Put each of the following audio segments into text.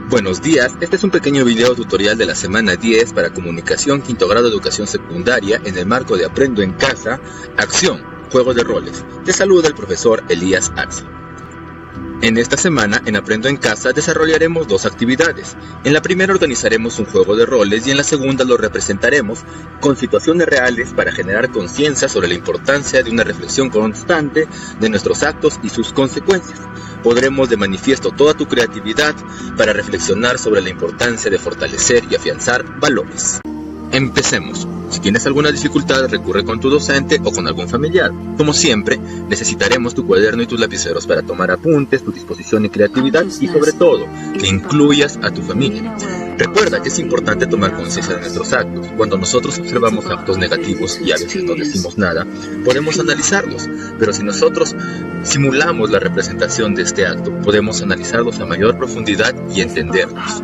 Buenos días, este es un pequeño video tutorial de la semana 10 para comunicación quinto grado de educación secundaria en el marco de Aprendo en Casa, Acción, Juego de Roles. Te saluda el profesor Elías Arce. En esta semana, en Aprendo en Casa, desarrollaremos dos actividades. En la primera organizaremos un juego de roles y en la segunda lo representaremos con situaciones reales para generar conciencia sobre la importancia de una reflexión constante de nuestros actos y sus consecuencias. Pondremos de manifiesto toda tu creatividad para reflexionar sobre la importancia de fortalecer y afianzar valores. Empecemos. Si tienes alguna dificultad, recurre con tu docente o con algún familiar. Como siempre, necesitaremos tu cuaderno y tus lapiceros para tomar apuntes, tu disposición y creatividad y sobre todo, que incluyas a tu familia. Recuerda que es importante tomar conciencia de nuestros actos. Cuando nosotros observamos actos negativos y a veces no decimos nada, podemos analizarlos. Pero si nosotros simulamos la representación de este acto, podemos analizarlos a mayor profundidad y entenderlos.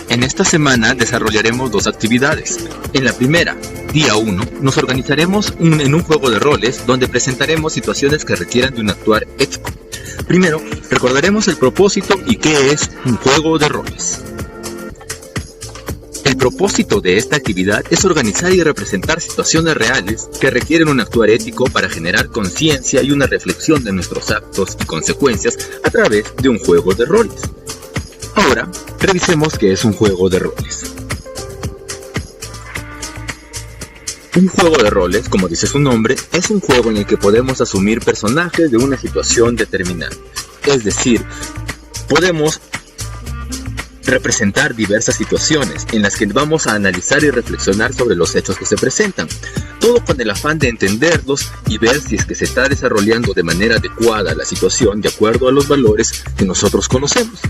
En esta semana desarrollaremos dos actividades. En la primera, día 1, nos organizaremos en un juego de roles donde presentaremos situaciones que requieran de un actuar ético. Primero, recordaremos el propósito y qué es un juego de roles. El propósito de esta actividad es organizar y representar situaciones reales que requieren un actuar ético para generar conciencia y una reflexión de nuestros actos y consecuencias a través de un juego de roles. Ahora, revisemos qué es un juego de roles. Un juego de roles, como dice su nombre, es un juego en el que podemos asumir personajes de una situación determinada. Es decir, podemos representar diversas situaciones en las que vamos a analizar y reflexionar sobre los hechos que se presentan, todo con el afán de entenderlos y ver si es que se está desarrollando de manera adecuada la situación de acuerdo a los valores que nosotros conocemos.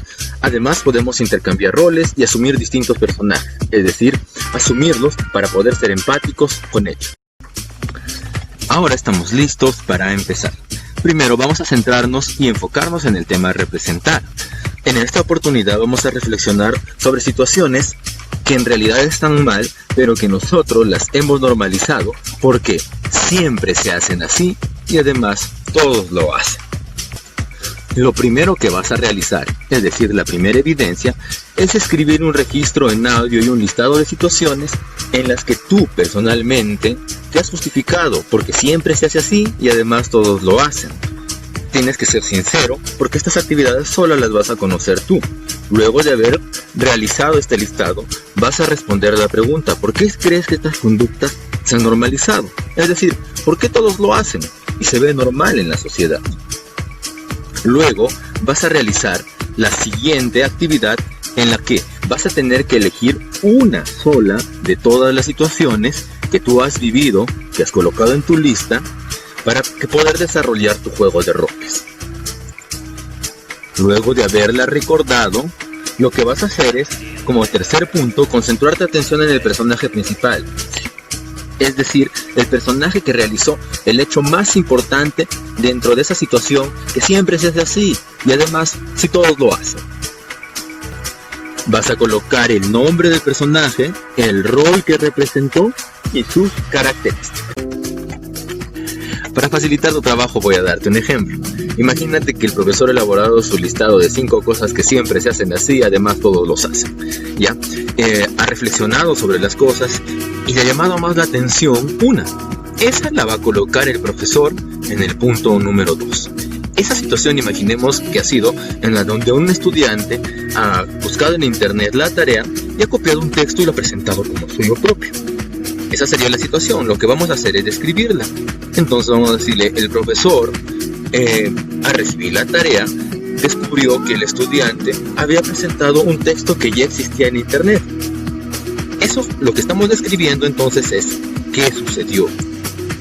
Además, podemos intercambiar roles y asumir distintos personajes, es decir, asumirlos para poder ser empáticos con ellos. Ahora estamos listos para empezar. Primero vamos a centrarnos y enfocarnos en el tema representar. En esta oportunidad vamos a reflexionar sobre situaciones que en realidad están mal, pero que nosotros las hemos normalizado porque siempre se hacen así y además todos lo hacen. Lo primero que vas a realizar, es decir, la primera evidencia, es escribir un registro en audio y un listado de situaciones en las que tú personalmente te has justificado porque siempre se hace así y además todos lo hacen. Tienes que ser sincero porque estas actividades solo las vas a conocer tú. Luego de haber realizado este listado, vas a responder la pregunta: ¿por qué crees que estas conductas se han normalizado? Es decir, ¿por qué todos lo hacen y se ve normal en la sociedad? Luego vas a realizar la siguiente actividad en la que vas a tener que elegir una sola de todas las situaciones que tú has vivido, que has colocado en tu lista, para poder desarrollar tu juego de roles. Luego de haberla recordado, lo que vas a hacer es, como tercer punto, concentrar tu atención en el personaje principal. Es decir, el personaje que realizó el hecho más importante dentro de esa situación que siempre se hace así y además si todos lo hacen. Vas a colocar el nombre del personaje, el rol que representó y sus características. Para facilitar tu trabajo voy a darte un ejemplo. Imagínate que el profesor ha elaborado su listado de 5 cosas que siempre se hacen así, además todos los hacen. ¿Ya? Ha reflexionado sobre las cosas y le ha llamado más la atención una. Esa la va a colocar el profesor en el punto número 2. Esa situación imaginemos que ha sido en la donde un estudiante ha buscado en internet la tarea y ha copiado un texto y lo ha presentado como suyo propio. Esa sería la situación. Lo que vamos a hacer es describirla. Entonces vamos a decirle: el profesor al recibir la tarea descubrió que el estudiante había presentado un texto que ya existía en internet. Eso, lo que estamos describiendo entonces es qué sucedió.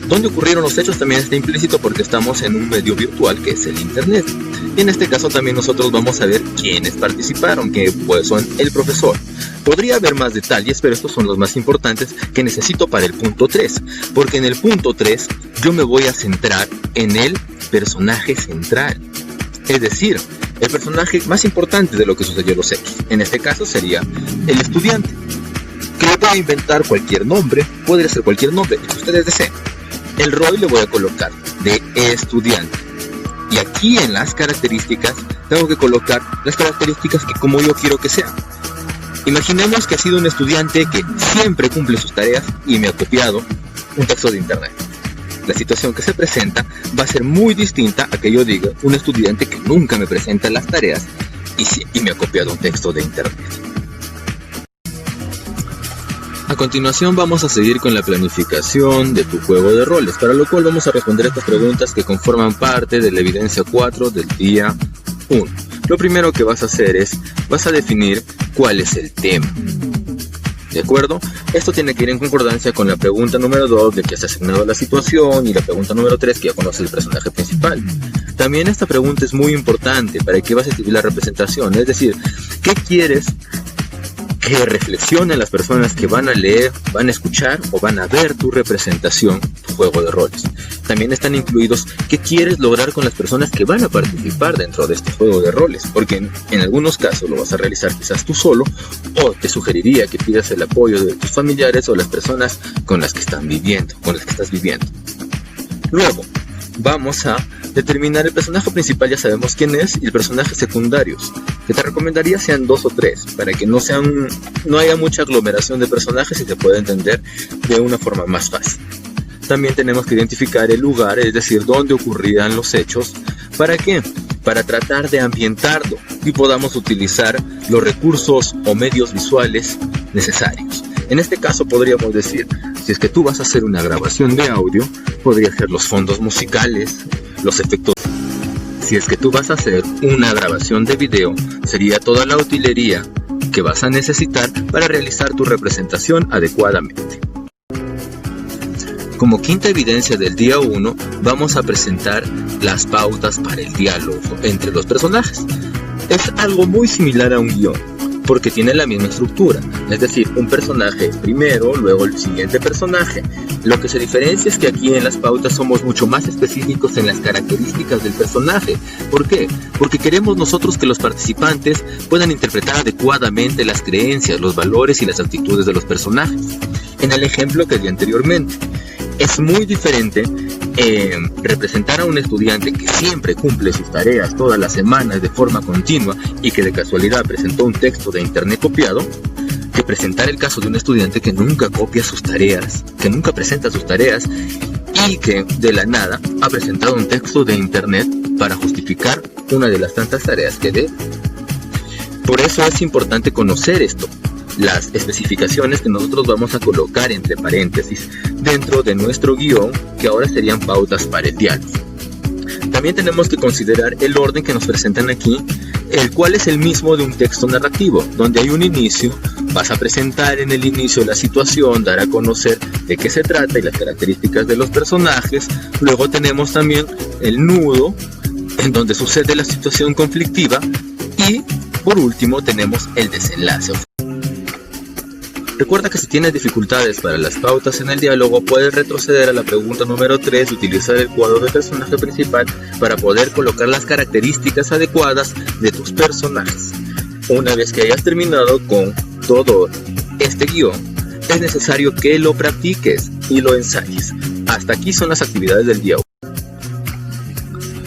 ¿Dónde ocurrieron los hechos? También está implícito porque estamos en un medio virtual que es el internet. Y en este caso también nosotros vamos a ver quiénes participaron, que pues son el profesor. Podría haber más detalles, pero estos son los más importantes que necesito para el punto 3. Porque en el punto 3 yo me voy a centrar en el personaje central. Es decir, el personaje más importante de lo que sucedió en los hechos. En este caso sería el estudiante. Que le puede inventar cualquier nombre, puede ser cualquier nombre, el que ustedes deseen. El rol le voy a colocar de estudiante. Y aquí en las características tengo que colocar las características que como yo quiero que sean. Imaginemos que ha sido un estudiante que siempre cumple sus tareas y me ha copiado un texto de internet. La situación que se presenta va a ser muy distinta a que yo diga un estudiante que nunca me presenta las tareas y me ha copiado un texto de internet. A continuación vamos a seguir con la planificación de tu juego de roles, para lo cual vamos a responder estas preguntas que conforman parte de la evidencia 4 del día 1. Lo primero que vas a hacer es, vas a definir cuál es el tema. ¿De acuerdo? Esto tiene que ir en concordancia con la pregunta número 2 de que has asignado la situación y la pregunta número 3 que ya conoces el personaje principal. También esta pregunta es muy importante para que vas a escribir la representación, es decir, ¿qué quieres que reflexionen las personas que van a leer, van a escuchar o van a ver tu representación, tu juego de roles? También están incluidos qué quieres lograr con las personas que van a participar dentro de este juego de roles, porque en algunos casos lo vas a realizar quizás tú solo, o te sugeriría que pidas el apoyo de tus familiares o las personas con las que estás viviendo. Luego, vamos a determinar el personaje principal, ya sabemos quién es, y el personaje secundarios, que te recomendaría sean 2 o 3, para que no haya mucha aglomeración de personajes y se pueda entender de una forma más fácil. También tenemos que identificar el lugar, es decir, dónde ocurrirán los hechos. ¿Para qué? Para tratar de ambientarlo y podamos utilizar los recursos o medios visuales necesarios. En este caso podríamos decir, si es que tú vas a hacer una grabación de audio, podría ser los fondos musicales, los efectos. Si es que tú vas a hacer una grabación de video, sería toda la utilería que vas a necesitar para realizar tu representación adecuadamente. Como quinta evidencia del día 1, vamos a presentar las pautas para el diálogo entre los personajes. Es algo muy similar a un guión, porque tiene la misma estructura, es decir, un personaje primero, luego el siguiente personaje. Lo que se diferencia es que aquí en las pautas somos mucho más específicos en las características del personaje. ¿Por qué? Porque queremos nosotros que los participantes puedan interpretar adecuadamente las creencias, los valores y las actitudes de los personajes. En el ejemplo que di anteriormente, es muy diferente representar a un estudiante que siempre cumple sus tareas todas las semanas de forma continua y que de casualidad presentó un texto de internet copiado, que presentar el caso de un estudiante que nunca copia sus tareas, que nunca presenta sus tareas y que de la nada ha presentado un texto de internet para justificar una de las tantas tareas que dé. Por eso es importante conocer esto, las especificaciones que nosotros vamos a colocar entre paréntesis dentro de nuestro guión, que ahora serían pautas para el diálogo. También tenemos que considerar el orden que nos presentan aquí, el cual es el mismo de un texto narrativo, donde hay un inicio, vas a presentar en el inicio la situación, dar a conocer de qué se trata y las características de los personajes. Luego tenemos también el nudo, en donde sucede la situación conflictiva, y por último tenemos el desenlace. Recuerda que si tienes dificultades para las pautas en el diálogo, puedes retroceder a la pregunta número 3 y utilizar el cuadro de personaje principal para poder colocar las características adecuadas de tus personajes. Una vez que hayas terminado con todo este guión, es necesario que lo practiques y lo ensayes. Hasta aquí son las actividades del día 1.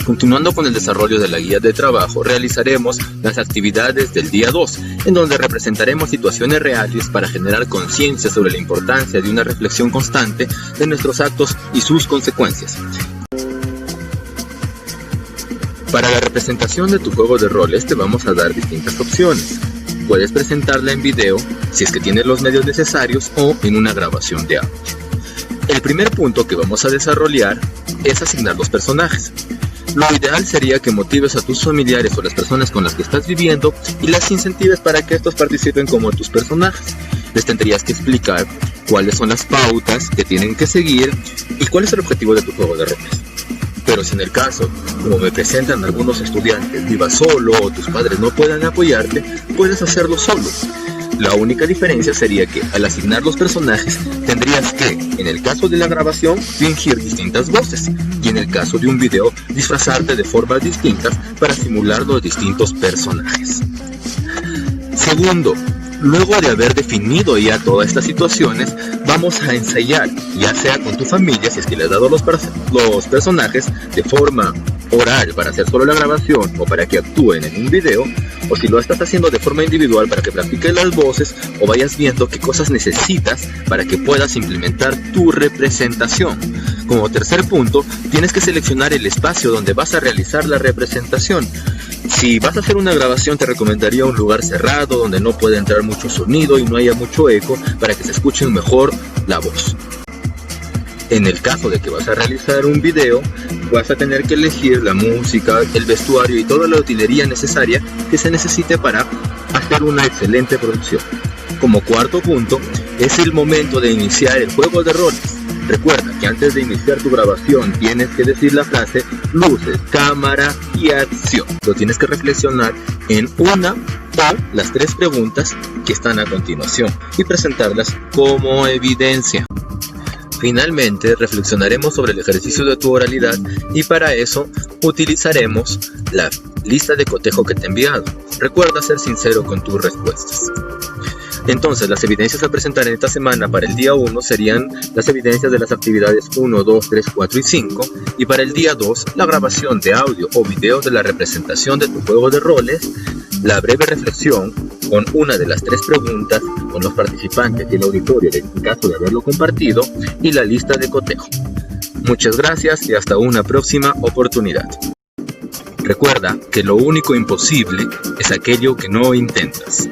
Continuando con el desarrollo de la guía de trabajo, realizaremos las actividades del día 2, en donde representaremos situaciones reales para generar conciencia sobre la importancia de una reflexión constante de nuestros actos y sus consecuencias. Para la representación de tu juego de roles te vamos a dar distintas opciones. Puedes presentarla en video, si es que tienes los medios necesarios, o en una grabación de audio. El primer punto que vamos a desarrollar es asignar los personajes. Lo ideal sería que motives a tus familiares o las personas con las que estás viviendo y las incentives para que estos participen como tus personajes. Les tendrías que explicar cuáles son las pautas que tienen que seguir y cuál es el objetivo de tu juego de roles. Pero si en el caso, como me presentan algunos estudiantes, vivas solo o tus padres no puedan apoyarte, puedes hacerlo solo. La única diferencia sería que al asignar los personajes tendrías que, en el caso de la grabación, fingir distintas voces y en el caso de un video, disfrazarte de formas distintas para simular los distintos personajes. Segundo, luego de haber definido ya todas estas situaciones, vamos a ensayar, ya sea con tu familia, si es que le has dado los personajes de forma oral para hacer solo la grabación o para que actúen en un video, o si lo estás haciendo de forma individual para que practiques las voces o vayas viendo qué cosas necesitas para que puedas implementar tu representación. Como tercer punto, tienes que seleccionar el espacio donde vas a realizar la representación. Si vas a hacer una grabación, te recomendaría un lugar cerrado donde no pueda entrar mucho sonido y no haya mucho eco para que se escuche mejor la voz. En el caso de que vas a realizar un video, vas a tener que elegir la música, el vestuario y toda la utilería necesaria que se necesite para hacer una excelente producción. Como cuarto punto, es el momento de iniciar el juego de roles. Recuerda que antes de iniciar tu grabación tienes que decir la frase luces, cámara y acción. Lo tienes que reflexionar en una o las 3 preguntas que están a continuación y presentarlas como evidencia. Finalmente, reflexionaremos sobre el ejercicio de tu oralidad y para eso utilizaremos la lista de cotejo que te he enviado. Recuerda ser sincero con tus respuestas. Entonces, las evidencias a presentar en esta semana para el día 1 serían las evidencias de las actividades 1, 2, 3, 4 y 5, y para el día 2, la grabación de audio o video de la representación de tu juego de roles, la breve reflexión con una de las 3 preguntas con los participantes y el auditorio en caso de haberlo compartido, y la lista de cotejo. Muchas gracias y hasta una próxima oportunidad. Recuerda que lo único imposible es aquello que no intentas.